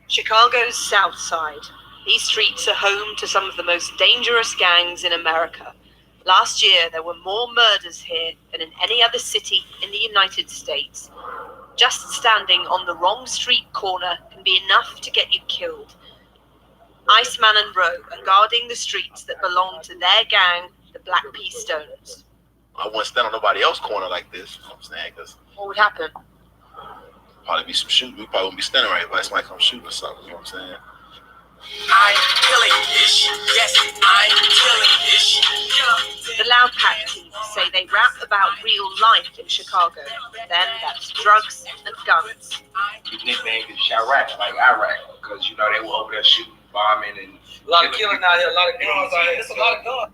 Chicago's South Side. These streets are home to some of the most dangerous gangs in America. Last year, there were more murders here than in any other city in the United States. Just standing on the wrong street corner can be enough to get you killed. Iceman and Roe are guarding the streets that belong to their gang, the Black Pea Stones. I wouldn't stand on nobody else's corner like this, you know what I'm saying? Because what would happen? Probably be some shooting. We probably wouldn't be standing right here, but somebody come shoot or something, you know what I'm saying? I'm killing this. Yes, I'm killing this. The Loud Pack team say they rap about real life in Chicago. Then that's drugs and guns. His nickname is Chirac, like Iraq, because, you know, they were over there shooting, bombing, and a lot of killing out here, a lot of guns out here. It's a lot of guns.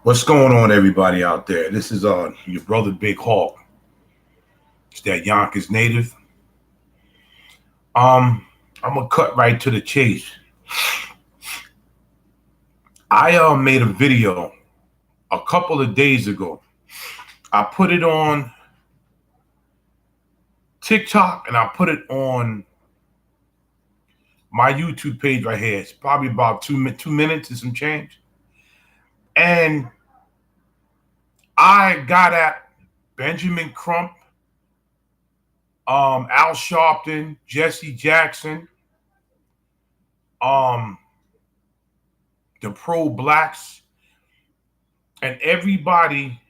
What's going on, everybody out there? This is your brother Big Hawk. It's that Yonkers native. I'm gonna cut right to the chase. I made a video a couple of days ago. I put it on TikTok and I put it on my YouTube page right here. It's probably about 2 minutes and some change. And I got at Benjamin Crump, Al Sharpton, Jesse Jackson, the pro-blacks, and everybody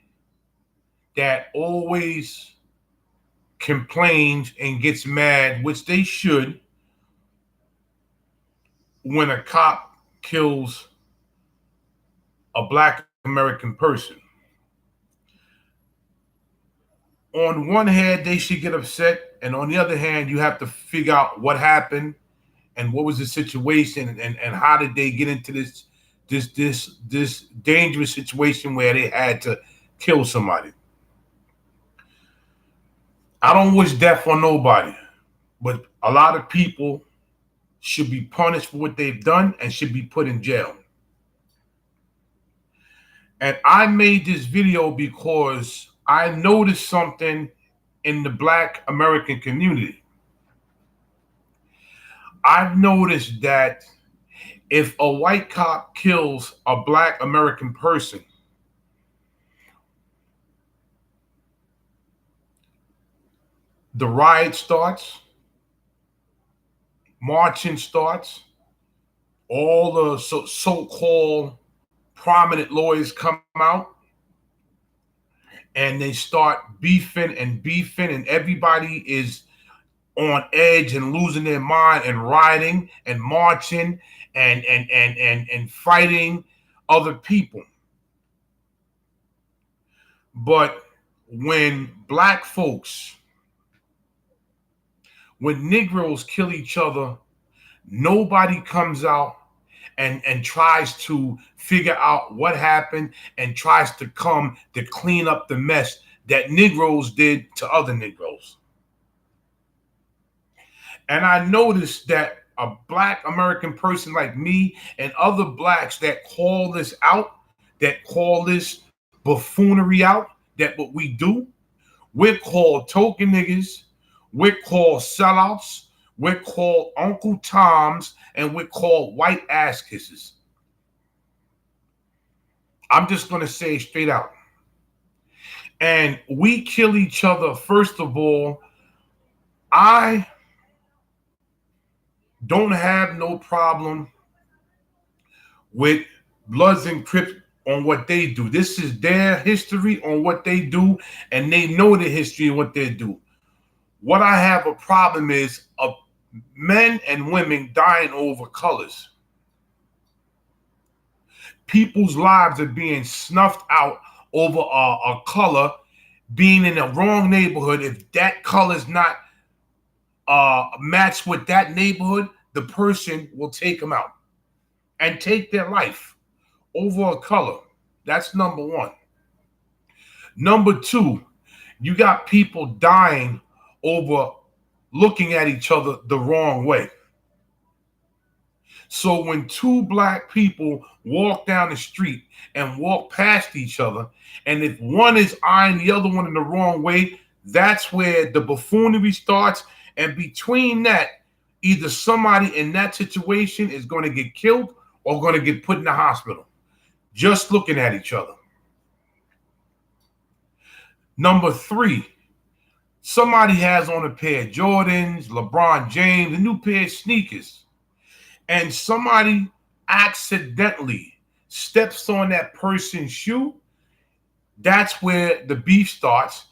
that always complains and gets mad, which they should, when a cop kills a Black American person. On one hand, they should get upset, and on the other hand, you have to figure out what happened and what was the situation and how did they get into this dangerous situation where they had to kill somebody. I don't wish death on nobody, but a lot of people should be punished for what they've done and should be put in jail. And I made this video because I noticed something in the Black American community. I've noticed that if a white cop kills a Black American person, the riot starts, marching starts, all the so-called prominent lawyers come out, and they start beefing, and everybody is on edge and losing their mind and rioting and marching and fighting other people. But when Black folks, when Negroes kill each other, nobody comes out and tries to figure out what happened and tries to come to clean up the mess that Negroes did to other Negroes. And I noticed that a Black American person like me and other Blacks that call this out, that call this buffoonery out, that what we do, we're called token niggas, we're called sellouts, we're called Uncle Toms, and we're called white ass kisses. I'm just going to say it straight out. And we kill each other, first of all. I don't have no problem with Bloods and Crips on what they do. This is their history on what they do, and they know the history of what they do. What I have a problem is of men and women dying over colors. People's lives are being snuffed out over a color, being in the wrong neighborhood. If that color is not matched with that neighborhood, the person will take them out and take their life over a color. That's number one. Number two, you got people dying over looking at each other the wrong way. So when two black people walk down the street and walk past each other, and if one is eyeing the other one in the wrong way, that's where the buffoonery starts. And between that, either somebody in that situation is going to get killed or going to get put in the hospital, just looking at each other. Number 3, somebody has on a pair of Jordans, LeBron James, a new pair of sneakers, and somebody accidentally steps on that person's shoe. That's where the beef starts.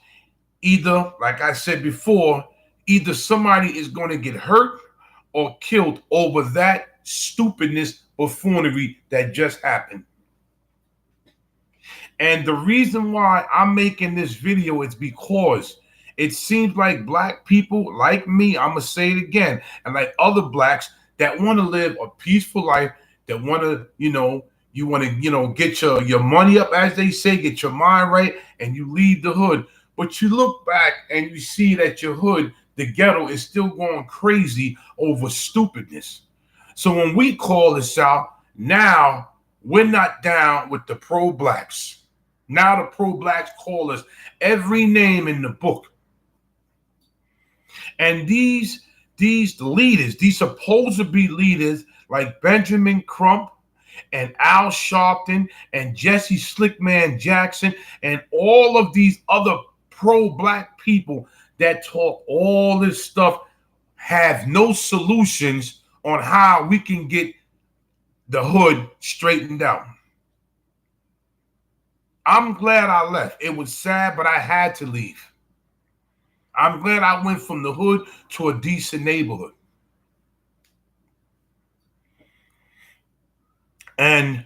Either, like I said before, either somebody is going to get hurt or killed over that stupidness, buffoonery that just happened. And the reason why I'm making this video is because it seems like black people like me, I'm going to say it again, and like other blacks that want to live a peaceful life, that want to, you want to, get your money up, as they say, get your mind right, and you leave the hood. But you look back and you see that your hood, the ghetto, is still going crazy over stupidness. So when we call this out, now we're not down with the pro-blacks. Now the pro-blacks call us every name in the book. And these leaders, these supposed to be leaders like Benjamin Crump and Al Sharpton and Jesse Slickman Jackson and all of these other pro-black people that talk all this stuff have no solutions on how we can get the hood straightened out. I'm glad I left. It was sad, but I had to leave. I'm glad I went from the hood to a decent neighborhood. And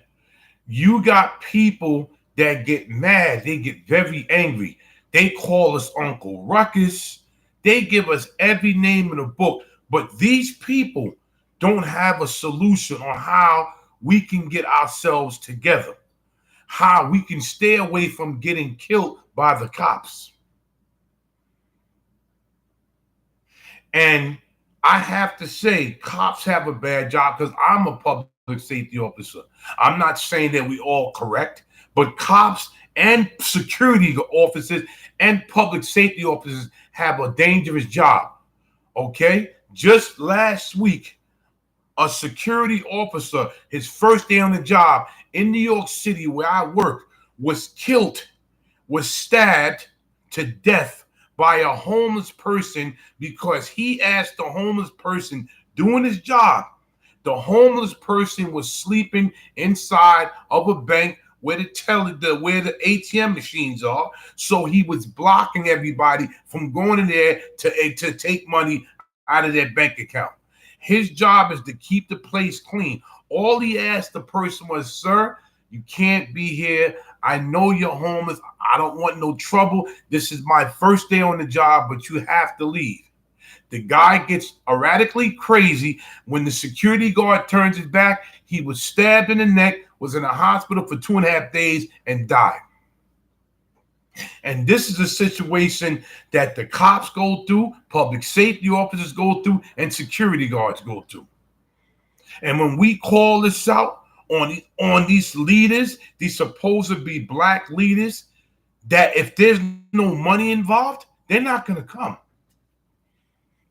you got people that get mad. They get very angry. They call us Uncle Ruckus. They give us every name in the book. But these people don't have a solution on how we can get ourselves together, how we can stay away from getting killed by the cops. And I have to say, cops have a bad job because I'm a public safety officer. I'm not saying that we all correct, but cops and security officers and public safety officers have a dangerous job. Okay? Just last week, a security officer, his first day on the job in New York City where I work, was killed, was stabbed to death by a homeless person because he asked the homeless person doing his job. The homeless person was sleeping inside of a bank where the ATM machines are. So he was blocking everybody from going in there to take money out of their bank account. His job is to keep the place clean. All he asked the person was, "Sir, you can't be here. I know you're homeless. I don't want no trouble. This is my first day on the job, but you have to leave." The guy gets erratically crazy. When the security guard turns his back, he was stabbed in the neck, was in a hospital for 2.5 days, and died. And this is a situation that the cops go through, public safety officers go through, and security guards go through. And when we call this out on these leaders, these supposed to be black leaders, that if there's no money involved, they're not going to come.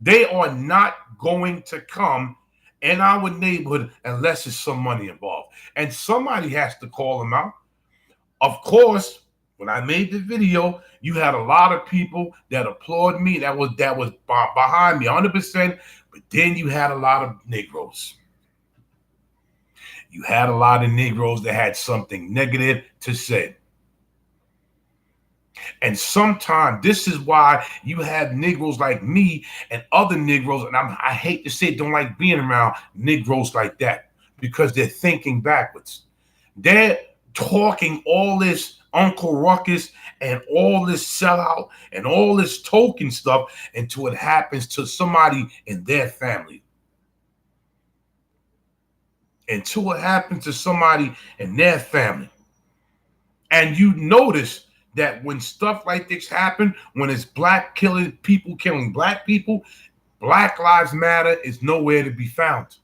They are not going to come in our neighborhood unless there's some money involved. And somebody has to call them out. Of course, when I made the video, you had a lot of people that applauded me. That was behind me 100%. But then you had a lot of Negroes. You had a lot of Negroes that had something negative to say. And sometimes this is why you have Negroes like me and other Negroes, and I hate to say it, don't like being around Negroes like that because they're thinking backwards. They're talking all this Uncle Ruckus and all this sellout and all this token stuff until it happens to somebody in their family. Until it happens to somebody in their family. And you notice that when stuff like this happen, when it's people killing black people, Black Lives Matter is nowhere to be found.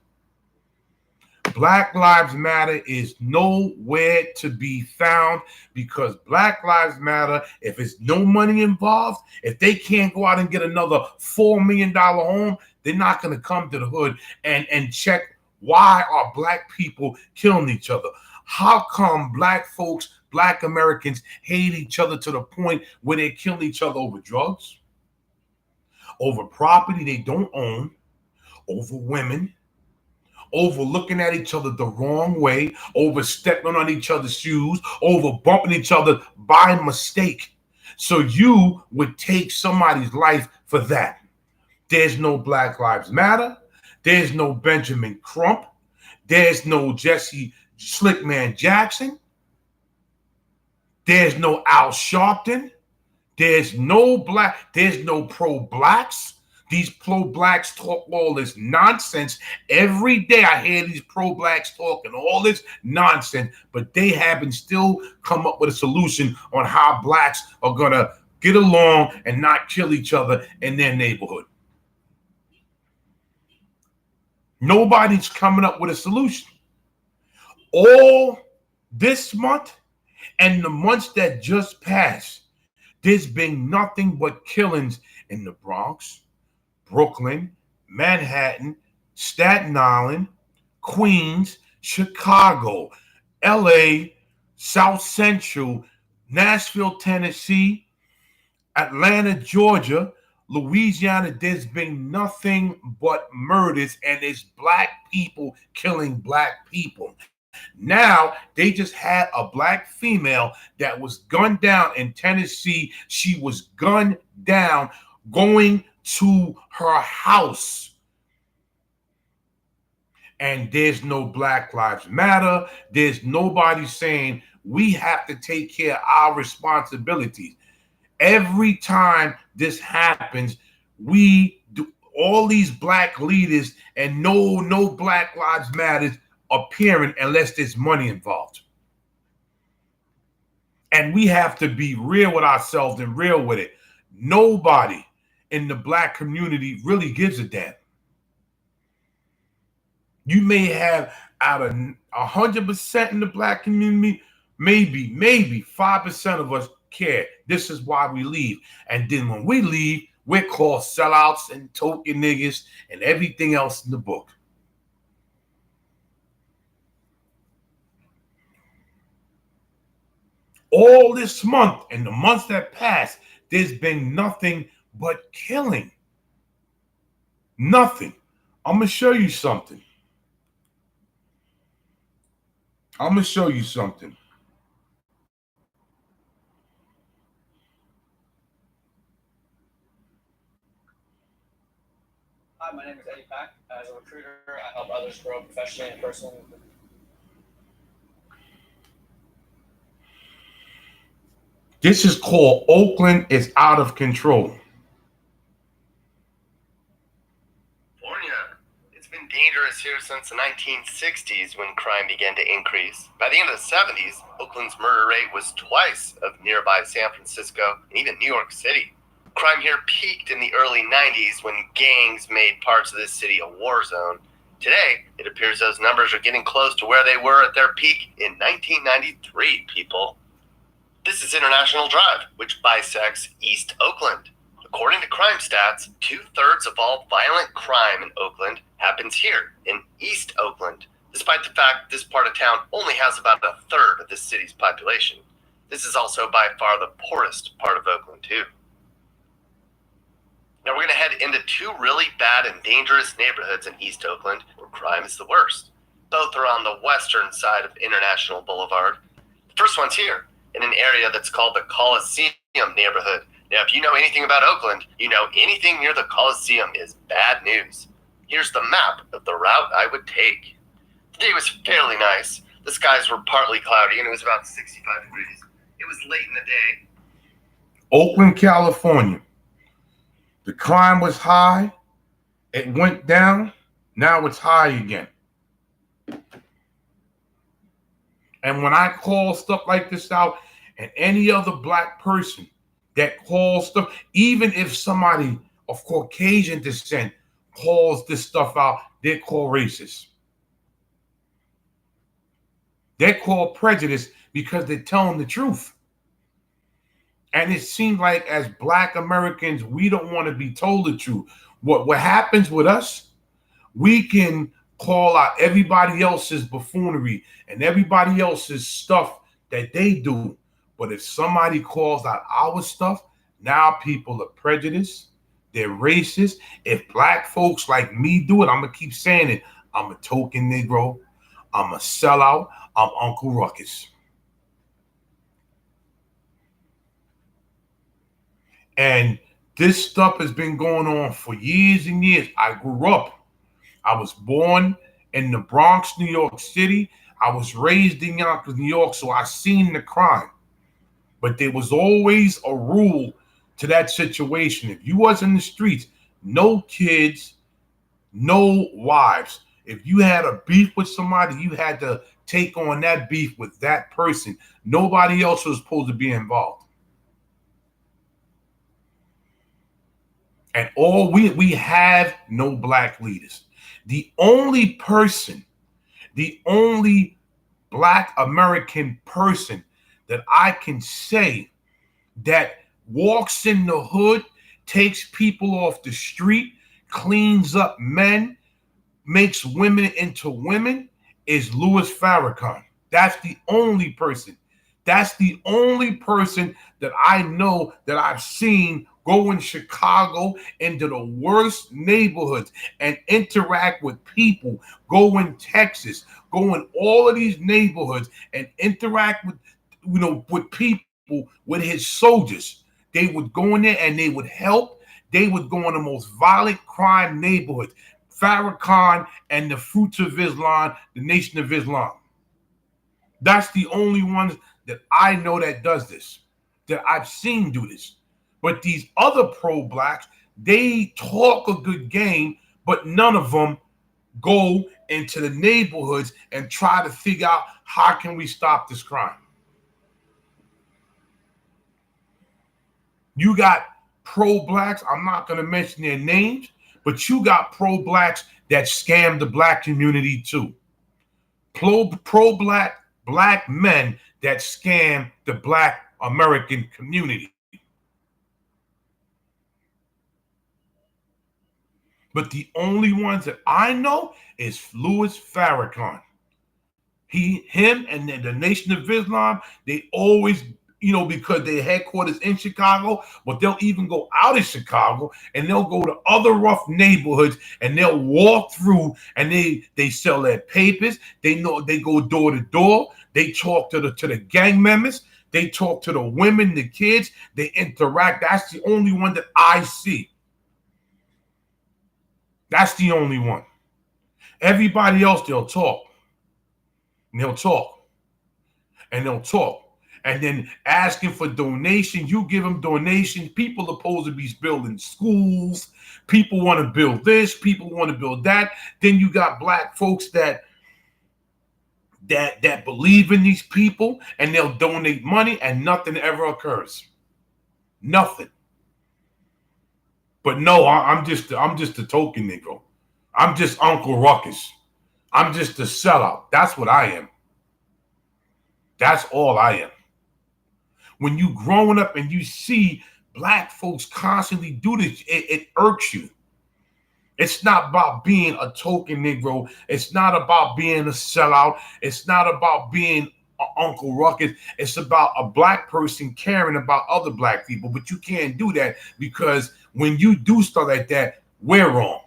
Black Lives Matter is nowhere to be found, because Black Lives Matter, if there's no money involved, if they can't go out and get another $4 million home, they're not going to come to the hood and check why are black people killing each other. How come black folks, black Americans hate each other to the point where they kill each other over drugs, over property they don't own, over women, over looking at each other the wrong way, over stepping on each other's shoes, over bumping each other by mistake? So you would take somebody's life for that. There's no Black Lives Matter. There's no Benjamin Crump. There's no Jesse Slickman Jackson. There's no Al Sharpton. There's no pro-blacks. These pro-blacks talk all this nonsense. Every day I hear these pro-blacks talking all this nonsense, but they haven't still come up with a solution on how blacks are going to get along and not kill each other in their neighborhood. Nobody's coming up with a solution. All this month and the months that just passed, there's been nothing but killings in the Bronx, Brooklyn, Manhattan, Staten Island, Queens, Chicago, LA, South Central, Nashville, Tennessee, Atlanta, Georgia, Louisiana. There's been nothing but murders, and it's black people killing black people. Now, they just had a black female that was gunned down in Tennessee. She was gunned down going to her house. And there's no Black Lives Matter. There's nobody saying we have to take care of our responsibilities. Every time this happens, we do all these black leaders and no Black Lives Matters appearing unless there's money involved. And we have to be real with ourselves and real with it. Nobody in the black community really gives a damn. You may have out of 100% in the black community, maybe 5% of us care. This is why we leave. And then when we leave, we're called sellouts and token niggas and everything else in the book. All this month and the months that passed, there's been nothing but killing. Nothing. I'm going to show you something. Hi, my name is Eddie Pack. As a recruiter, I help others grow professionally and personally. This is called Oakland is out of control. It's been dangerous here since the 1960s when crime began to increase. By the end of the 70s, Oakland's murder rate was twice of nearby San Francisco and even New York City. Crime here peaked in the early 90s when gangs made parts of this city a war zone. Today, it appears those numbers are getting close to where they were at their peak in 1993, people. This is International Drive, which bisects East Oakland. According to crime stats, 2/3 of all violent crime in Oakland happens here in East Oakland, despite the fact this part of town only has about 1/3 of the city's population. This is also by far the poorest part of Oakland, too. Now we're going to head into two really bad and dangerous neighborhoods in East Oakland where crime is the worst. Both are on the western side of International Boulevard. The first one's here, in an area that's called the Coliseum neighborhood. Now, if you know anything about Oakland, you know anything near the Coliseum is bad news. Here's the map of the route I would take. The day was fairly nice. The skies were partly cloudy and it was about 65 degrees. It was late in the day. Oakland, California. The crime was high. It went down. Now it's high again. And when I call stuff like this out, and any other black person that calls stuff, even if somebody of Caucasian descent calls this stuff out, they're called racist. They're called prejudice because they're telling the truth. And it seems like as Black Americans, we don't want to be told the truth. What happens with us, we can call out everybody else's buffoonery and everybody else's stuff that they do. But if somebody calls out our stuff, now people are prejudiced. They're racist. If Black folks like me do it, I'm going to keep saying it. I'm a token Negro. I'm a sellout. I'm Uncle Ruckus. And this stuff has been going on for years and years. I grew up. I was born in the Bronx, New York City. I was raised in Yonkers, New York, so I seen the crime. But there was always a rule to that situation. If you was in the streets, no kids, no wives. If you had a beef with somebody, you had to take on that beef with that person. Nobody else was supposed to be involved. And we have no Black leaders. The only Black American person that I can say that walks in the hood, takes people off the street, cleans up men, makes women into women is Louis Farrakhan. That's the only person. That's the only person that I know that I've seen go in Chicago into the worst neighborhoods and interact with people, go in Texas, go in all of these neighborhoods and interact with, with people, with his soldiers. They would go in there and they would help. They would go in the most violent crime neighborhoods. Farrakhan and the Fruits of Islam, the Nation of Islam. That's the only ones that I know that does this, that I've seen do this. But these other pro-Blacks, they talk a good game, but none of them go into the neighborhoods and try to figure out how can we stop this crime. You got pro-Blacks, I'm not going to mention their names, but you got pro-Blacks that scam the Black community too. Pro-Black Black men that scam the Black American community. But the only ones that I know is Louis Farrakhan. Him and the Nation of Islam, they always, because their headquarters in Chicago, but they'll even go out of Chicago and they'll go to other rough neighborhoods and they'll walk through and they sell their papers. They go door to door. They talk to the gang members. They talk to the women, the kids. They interact. That's the only one that I see. That's the only one. Everybody else, they'll talk. And they'll talk. And they'll talk. And then asking for donations, you give them donations. People are supposed to be building schools. People want to build this. People want to build that. Then you got Black folks that believe in these people, and they'll donate money, and nothing ever occurs. Nothing. But no, I'm just a token Negro. I'm just Uncle Ruckus. I'm just a sellout. That's what I am. That's all I am. When you growing up and you see Black folks constantly do this, it irks you. It's not about being a token Negro. It's not about being a sellout. It's not about being Uncle Ruckus. It's about a Black person caring about other Black people. But you can't do that because when you do stuff like that, we're wrong.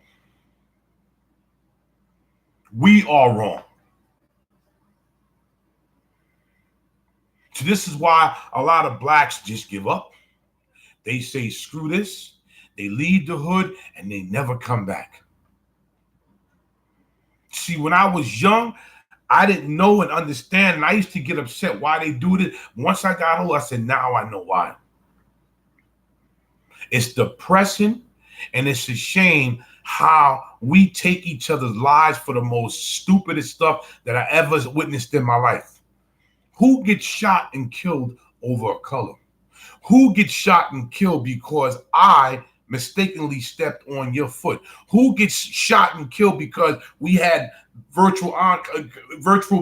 We are wrong. So this is why a lot of Blacks just give up. They say, screw this. They leave the hood and they never come back. See, when I was young, I didn't know and understand, and I used to get upset why they do this. Once I got old, I said, now I know why. It's depressing, and it's a shame how we take each other's lives for the most stupidest stuff that I ever witnessed in my life. Who gets shot and killed over a color? Who gets shot and killed because I mistakenly stepped on your foot? Who gets shot and killed because we had virtual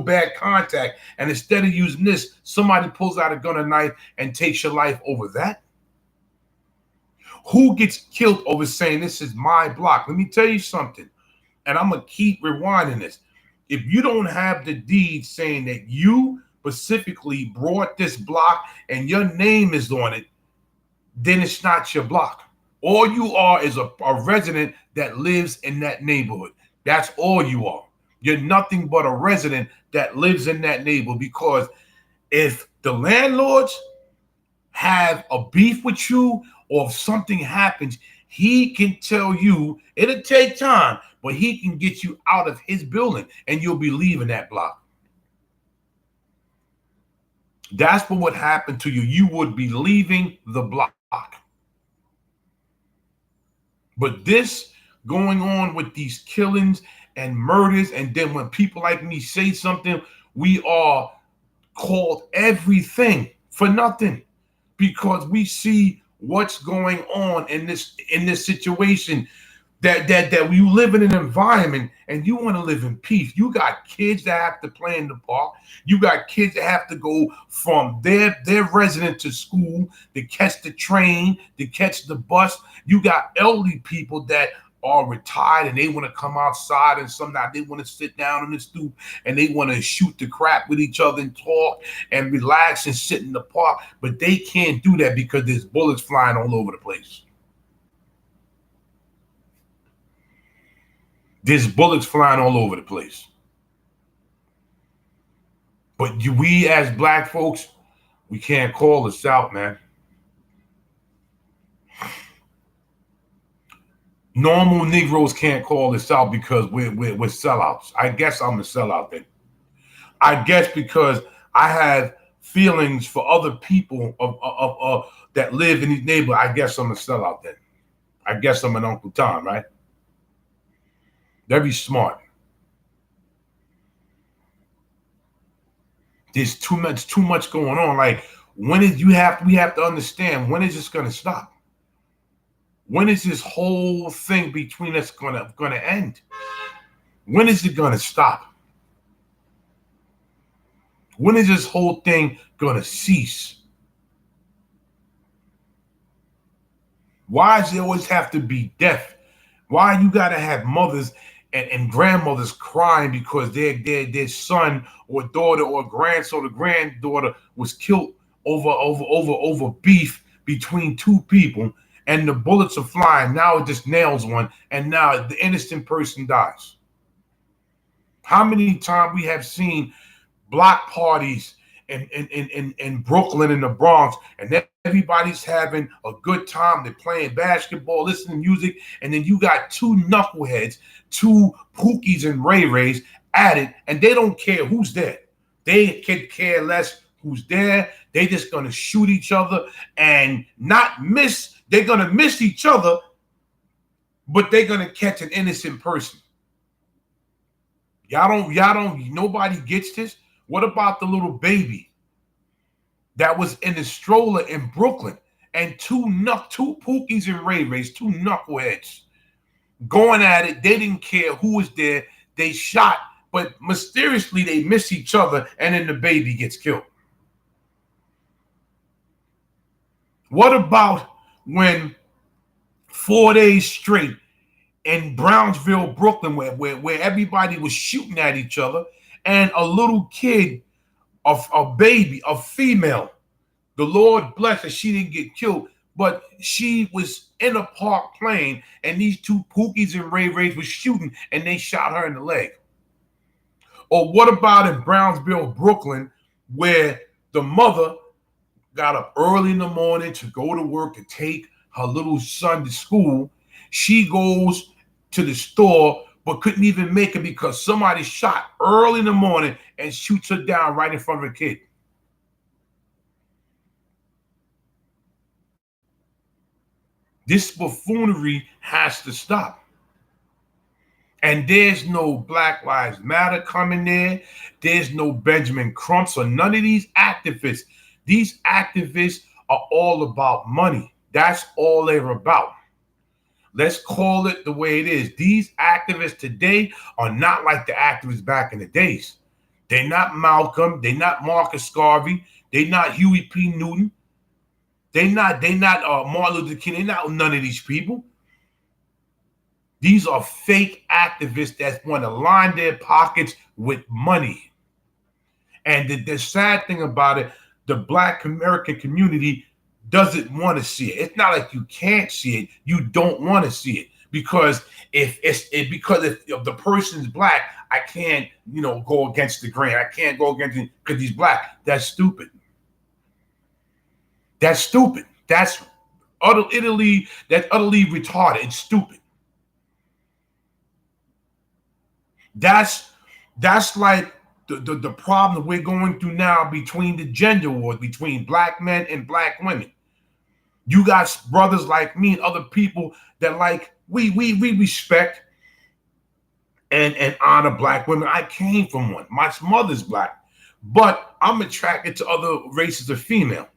bad contact, and instead of using this, somebody pulls out a gun or knife and takes your life over that? Who gets killed over saying this is my block? Let me tell you something, and I'm gonna keep rewinding this. If you don't have the deed saying that you specifically brought this block and your name is on it, then it's not your block. All you are is a resident that lives in that neighborhood. That's all you are. You're nothing but a resident that lives in that neighborhood, because if the landlords have a beef with you, or if something happens, he can tell you, it'll take time, but he can get you out of his building and you'll be leaving that block. That's what would happen to you. You would be leaving the block. But this going on with these killings and murders, and then when people like me say something, we are called everything for nothing, because we see what's going on in this situation, that we live in an environment and you want to live in peace. You got kids that have to play in the park. You got kids that have to go from their residence to school, to catch the train, to catch the bus. You got elderly people that are retired and they want to come outside, and sometimes they want to sit down on the stoop and they want to shoot the crap with each other and talk and relax and sit in the park, but they can't do that because there's bullets flying all over the place. There's bullets flying all over the place. But we as black folks, we can't call this out, man. Normal Negroes can't call this out because we're sellouts. I guess I'm a sellout then. I guess because I have feelings for other people of that live in these neighborhoods. I guess I'm a sellout then. I guess I'm an Uncle Tom, right? Very smart. There's too much going on. Like, we have to understand, when is this going to stop? When is this whole thing between us gonna end? When is it gonna stop? When is this whole thing gonna cease? Why does it always have to be death? Why you gotta have mothers and grandmothers crying because their son or daughter or grandson or granddaughter was killed over beef between two people, and the bullets are flying? Now it just nails one, and now the innocent person dies. How many times we have seen block parties in Brooklyn and the Bronx, and everybody's having a good time. They're playing basketball, listening to music, and then you got two knuckleheads, two Pookies and Ray Rays at it, and they don't care who's there. They could care less who's there. They just gonna shoot each other and not miss. They're gonna miss each other, but they're gonna catch an innocent person. Nobody gets this. What about the little baby that was in the stroller in Brooklyn, and two Pookies and Ray Rays, two knuckleheads going at it? They didn't care who was there. They shot, but mysteriously they miss each other, and then the baby gets killed. What about when 4 days straight in Brownsville, Brooklyn, where everybody was shooting at each other, and a little kid, a baby, a female, the Lord bless her, she didn't get killed, but she was in a park playing, and these two Pookies and Ray Rays were shooting, and they shot her in the leg? Or what about in Brownsville, Brooklyn, where the mother got up early in the morning to go to work to take her little son to school? She goes to the store, but couldn't even make it because somebody shot early in the morning and shoots her down right in front of her kid. This buffoonery has to stop. And there's no Black Lives Matter coming there. There's no Benjamin Crumps or none of these activists. These activists are all about money. That's all they're about. Let's call it the way it is. These activists today are not like the activists back in the days. They're not Malcolm. They're not Marcus Garvey. They're not Huey P. Newton. They're not Martin Luther King. They're not none of these people. These are fake activists that want to line their pockets with money. And the sad thing about it, the Black American community doesn't want to see it. It's not like you can't see it. You don't want to see it. Because if the person's black, I can't, go against the grain. I can't go against it because he's black. That's stupid. That's stupid. That's utterly retarded. It's stupid. That's like the problem that we're going through now between the gender wars, between black men and black women. You got brothers like me and other people that we respect and honor black women. I came from one. My mother's black, but I'm attracted to other races of female.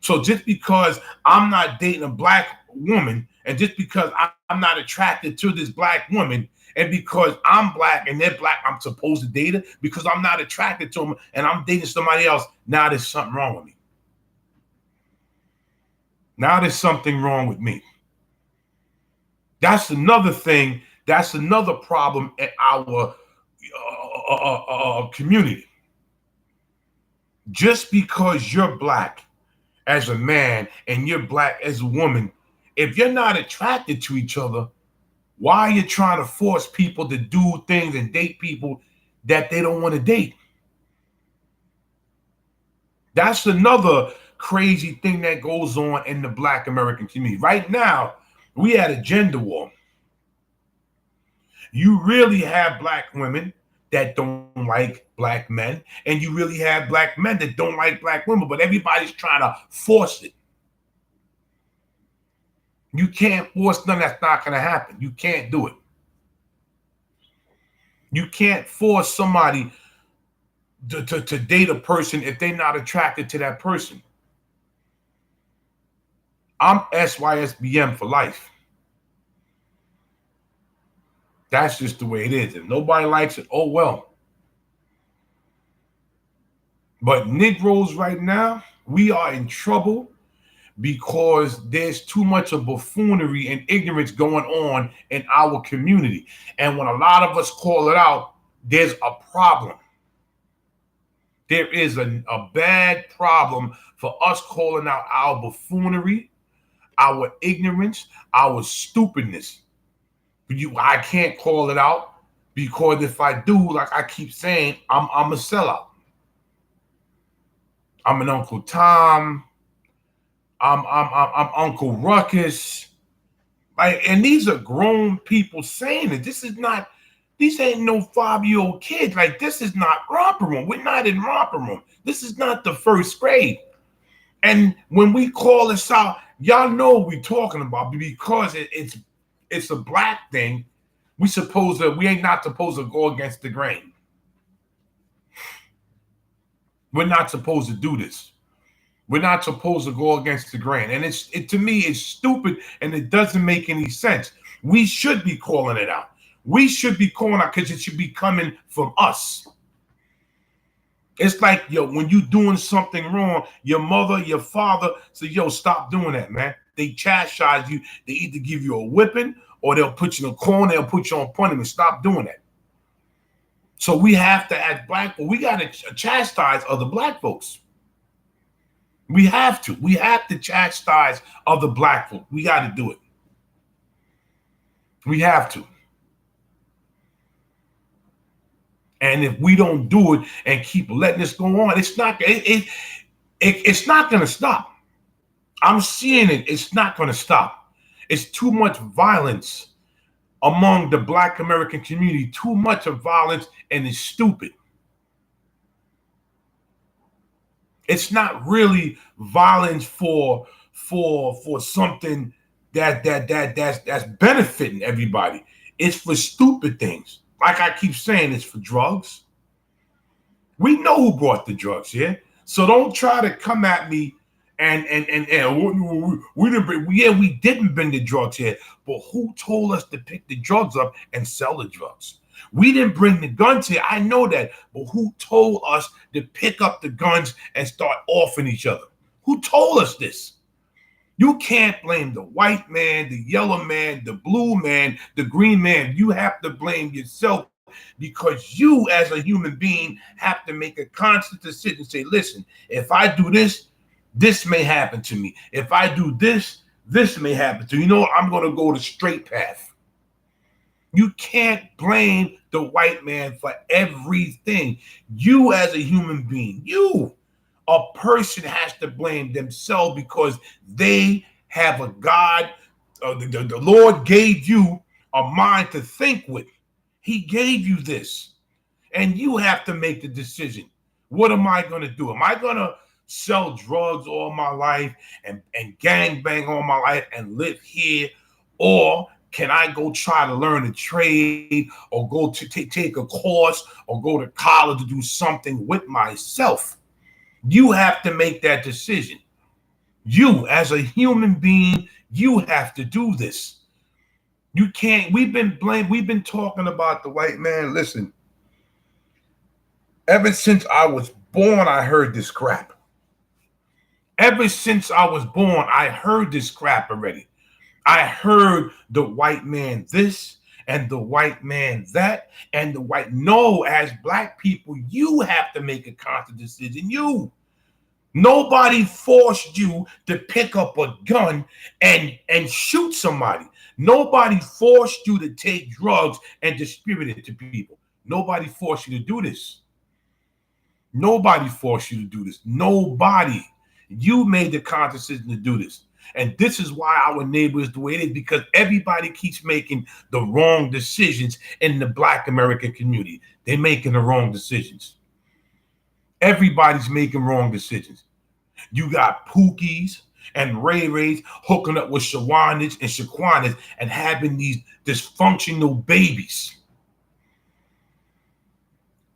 So just because I'm not dating a black woman, and just because I'm not attracted to this black woman, and because I'm black and they're black, I'm supposed to date her because I'm not attracted to them and I'm dating somebody else. Now there's something wrong with me. Now there's something wrong with me. That's another thing. That's another problem in our community. Just because you're black as a man and you're black as a woman, if you're not attracted to each other, why are you trying to force people to do things and date people that they don't want to date? That's another crazy thing that goes on in the Black American community. Right now, we had a gender war. You really have black women that don't like black men, and you really have black men that don't like black women, but everybody's trying to force it. You can't force nothing that's not going to happen. You can't do it. You can't force somebody to date a person if they're not attracted to that person. I'm SYSBM for life. That's just the way it is. If nobody likes it, oh well. But Negroes right now, we are in trouble because there's too much of buffoonery and ignorance going on in our community. And when a lot of us call it out, there's a problem. There is a bad problem for us calling out our buffoonery, our ignorance, our stupidness. I can't call it out because if I do, like I keep saying, I'm a sellout. I'm an Uncle Tom. I'm Uncle Ruckus. And these are grown people saying it. These ain't no 5-year-old kids. This is not romper room. We're not in romper room. This is not the first grade. And when we call this out, y'all know what we're talking about because it's a black thing. We ain't not supposed to go against the grain. We're not supposed to do this. We're not supposed to go against the grain. And to me, it's stupid and it doesn't make any sense. We should be calling it out. We should be calling out because it should be coming from us. It's like, when you doing something wrong, your mother, your father say, stop doing that, man. They chastise you. They either give you a whipping or they'll put you in a corner, they'll put you on punishment. Stop doing that. So we have to, as black people, we got to chastise other black folks. We have to. We have to chastise other black folk. We got to do it. We have to. And if we don't do it and keep letting this go on, it's not going to stop. I'm seeing it. It's not going to stop. It's too much violence among the Black American community. Too much of violence, and it's stupid. It's not really violence for something that's benefiting everybody. It's for stupid things. Like I keep saying, it's for drugs. We know who brought the drugs here. So don't try to come at me And we didn't bring, yeah, we didn't bring the drugs here, but who told us to pick the drugs up and sell the drugs? We didn't bring the guns here. I know that, but who told us to pick up the guns and start offing each other? Who told us this? You can't blame the white man, the yellow man, the blue man, the green man. You have to blame yourself, because you as a human being have to make a conscious decision. Say, listen, if I do this, this may happen to me. If I do this, this may happen to me. You know what? I'm going to go the straight path. You can't blame the white man for everything. You as a human being, a person has to blame themselves, because they have a God. The Lord gave you a mind to think with. He gave you this. And you have to make the decision. What am I going to do? Am I going to sell drugs all my life and gang bang all my life and live here? Or can I go try to learn a trade, or go to take a course, or go to college to do something with myself? You have to make that decision. You, as a human being, you have to do this. You can't, we've been talking about the white man. Listen, ever since I was born, I heard this crap. Ever since I was born, I heard this crap already. I heard the white man this and the white man that and the white. No, as black people, you have to make a conscious decision. Nobody forced you to pick up a gun and shoot somebody. Nobody forced you to take drugs and distribute it to people. Nobody forced you to do this. Nobody forced you to do this. Nobody. You made the conscious decision to do this. And this is why our neighbor is the way it is, because everybody keeps making the wrong decisions in the Black American community. They're making the wrong decisions. Everybody's making wrong decisions. You got Pookies and Ray Rays hooking up with Shawanas and Shaquanas and having these dysfunctional babies.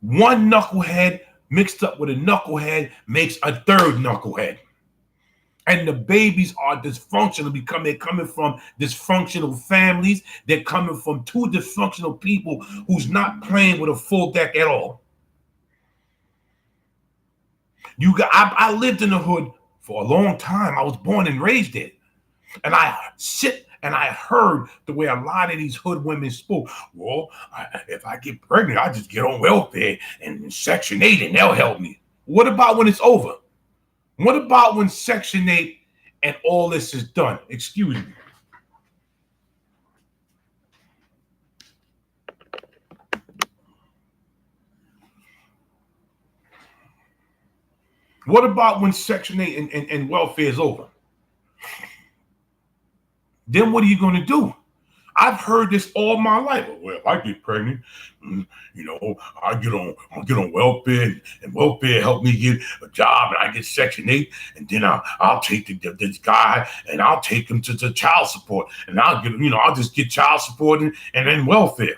One knucklehead mixed up with a knucklehead makes a third knucklehead. And the babies are dysfunctional because they're coming from dysfunctional families. They're coming from two dysfunctional people who's not playing with a full deck at all. I lived in the hood for a long time. I was born and raised there. And I sit and I heard the way a lot of these hood women spoke. Well, if I get pregnant, I just get on welfare and Section 8 and they'll help me. What about when it's over? What about when Section 8 and all this is done? Excuse me. What about when Section 8 and welfare is over? Then what are you going to do? I've heard this all my life. Well, if I get pregnant, I'll get on welfare, and welfare help me get a job, and I get Section 8, and then I'll take this guy and I'll take him to child support, and I'll just get child support and then welfare.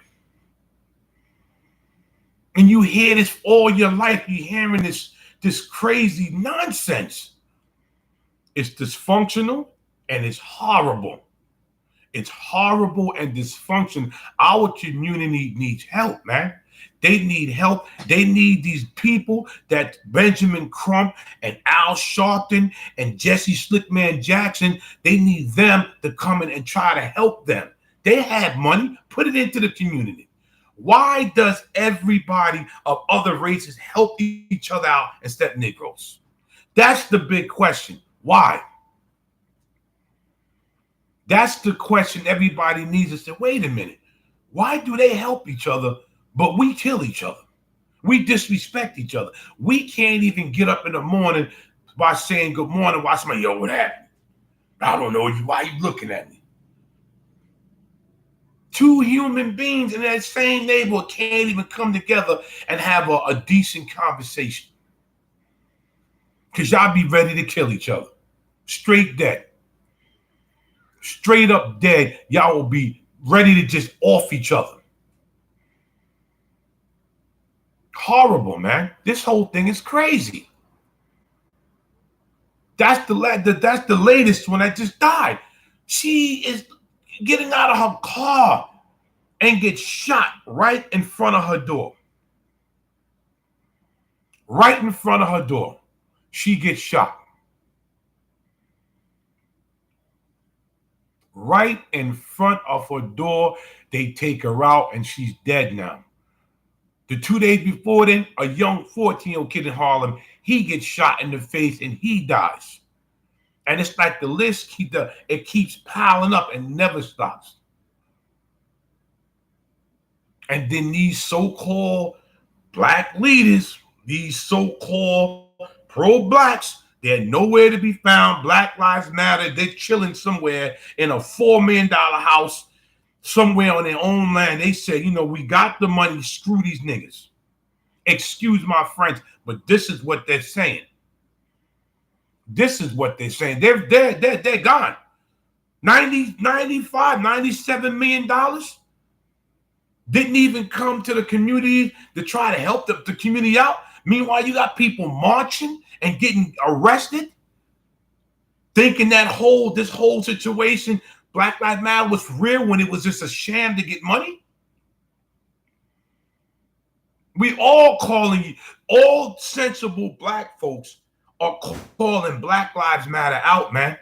And you hear this all your life. You're hearing this crazy nonsense. It's dysfunctional and it's horrible. It's horrible and dysfunctional. Our community needs help, man. They need help. They need these people that Benjamin Crump and Al Sharpton and Jesse Slickman Jackson, they need them to come in and try to help them. They have money. Put it into the community. Why does everybody of other races help each other out instead of Negroes? That's the big question. Why? That's the question everybody needs to say, wait a minute. Why do they help each other, but we kill each other? We disrespect each other. We can't even get up in the morning by saying good morning while somebody, yo, what happened? I don't know you. Why are you looking at me? Two human beings in that same neighborhood can't even come together and have a decent conversation. Because y'all be ready to kill each other. Straight dead. Straight up dead. Y'all will be ready to just off each other. Horrible, man. This whole thing is crazy. That's the latest one that just died. She is getting out of her car and gets shot right in front of her door. Right in front of her door. She gets shot. Right in front of her door. They take her out and she's dead now. The 2 days before then, a young 14-year-old kid in Harlem, he gets shot in the face and he dies. And it's like the list, it keeps piling up and never stops. And then these so-called black leaders, these so-called pro-blacks, they're nowhere to be found. Black Lives Matter, they're chilling somewhere in a $4 million house somewhere on their own land. They say, you know, we got the money, screw these niggas. Excuse my French, but this is what they're saying. This is what they're saying. They're gone. 90, 95, $97 million didn't even come to the community to try to help the community out. Meanwhile, you got people marching and getting arrested, thinking that this whole situation, Black Lives Matter, was real when it was just a sham to get money. We all sensible black folks are calling Black Lives Matter out, man.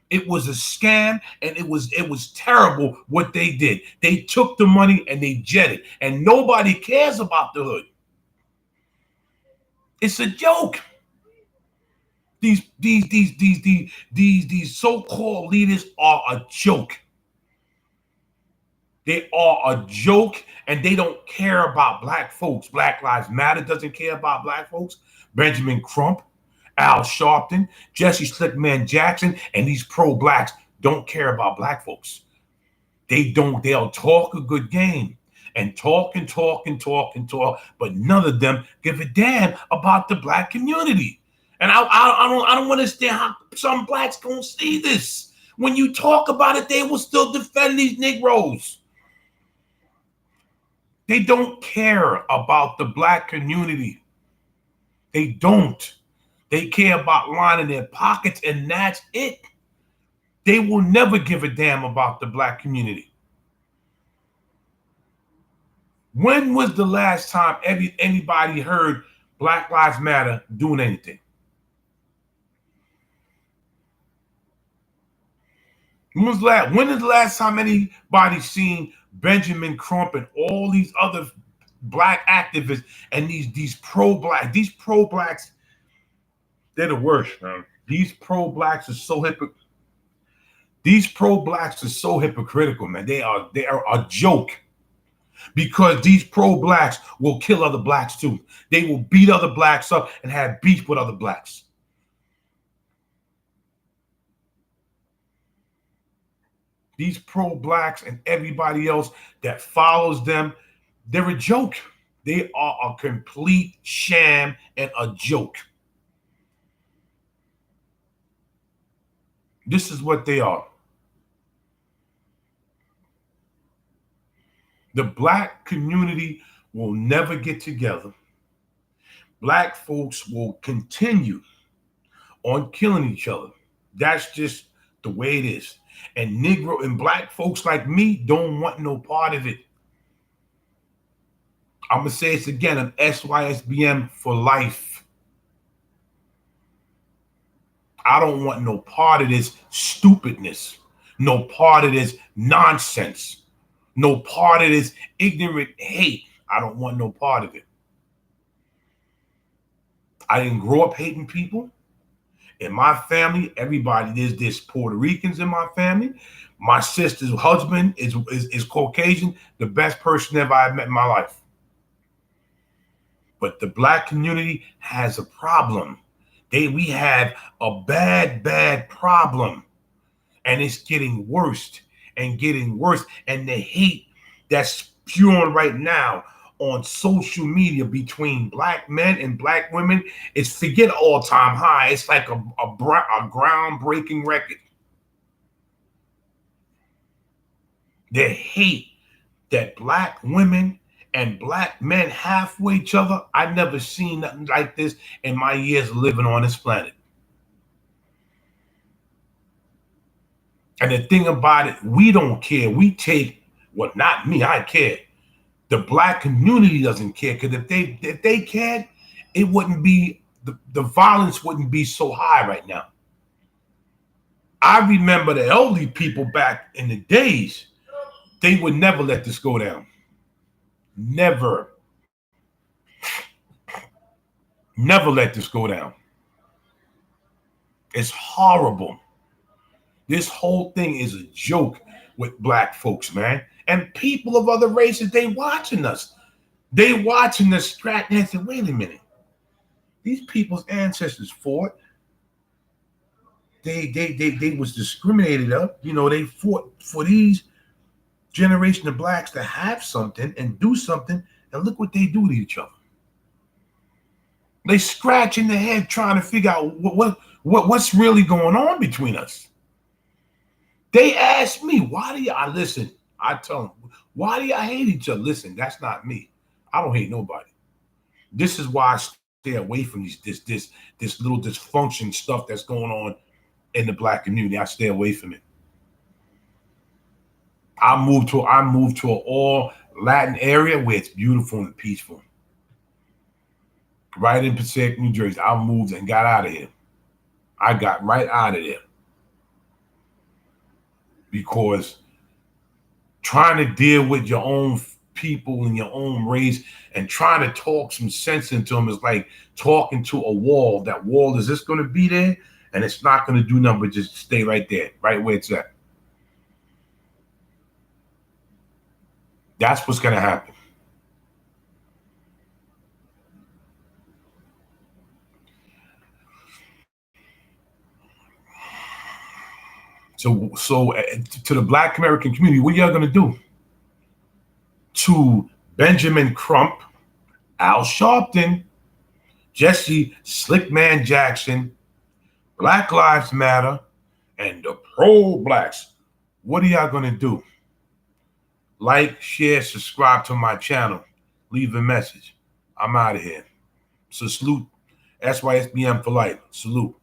It was a scam, and it was terrible what they did. They took the money and they jetted, and nobody cares about the hood. It's a joke. These so-called leaders are a joke. They are a joke, and they don't care about black folks. Black Lives Matter doesn't care about black folks. Benjamin Crump, Al Sharpton, Jesse Slickman Jackson, and these pro-blacks don't care about black folks. They don't. They'll talk a good game and talk, but none of them give a damn about the black community. And I don't understand how some blacks don't see this. When you talk about it, they will still defend these Negroes. They don't care about the black community. They don't. They care about lining their pockets, and that's it. They will never give a damn about the black community. When was the last time anybody heard Black Lives Matter doing anything? When is the last time anybody seen Benjamin Crump and all these other black activists and these pro-blacks, they're the worst, man. These pro-blacks are so hypocritical, man. They are a joke. Because these pro-blacks will kill other blacks too. They will beat other blacks up and have beef with other blacks. These pro-blacks and everybody else that follows them, they're a joke. They are a complete sham and a joke. This is what they are. The black community will never get together. Black folks will continue on killing each other. That's just the way it is. And Negro and black folks like me don't want no part of it. I'm going to say this again. I'm SYSBM for life. I don't want no part of this stupidness. No part of this nonsense. No part of this ignorant hate. I don't want no part of it. I didn't grow up hating people. In my family, there's Puerto Ricans in my family. My sister's husband is Caucasian, the best person ever I've met in my life. But the black community has a problem. We have a bad problem. And it's getting worse and getting worse. And the hate that's spewing right now on social media between black men and black women is forget all-time high. It's like a groundbreaking record. The hate that black women and black men have for each other, I've never seen nothing like this in my years of living on this planet. And the thing about it, we don't care. We take, well, not me, I care. The black community doesn't care, because if they cared, it wouldn't be, the violence wouldn't be so high right now. I remember the elderly people back in the days, they would never let this go down. Never. Never let this go down. It's horrible. This whole thing is a joke with black folks, man. And people of other races, they watching us. They watching us scratching and say, wait a minute. These people's ancestors fought. They was discriminated up. You know, they fought for these generation of blacks to have something and do something. And look what they do to each other. They scratching their head trying to figure out what's really going on between us. They ask me, why do y'all listen? I tell them, why do y'all hate each other? Listen, that's not me. I don't hate nobody. This is why I stay away from this little dysfunction stuff that's going on in the black community. I stay away from it. I moved to an all Latin area where it's beautiful and peaceful. Right in Passaic, New Jersey. I moved and got out of here. I got right out of there. Because trying to deal with your own people and your own race and trying to talk some sense into them is like talking to a wall. That wall is just going to be there, and it's not going to do nothing but just stay right there, right where it's at. That's what's going to happen. So to the black American community, what y'all gonna do? To Benjamin Crump, Al Sharpton, Jesse Slickman Jackson, Black Lives Matter, and the pro-blacks, what are y'all gonna do? Like, share, subscribe to my channel, leave a message. I'm out of here. So salute, SYSBM for life. Salute.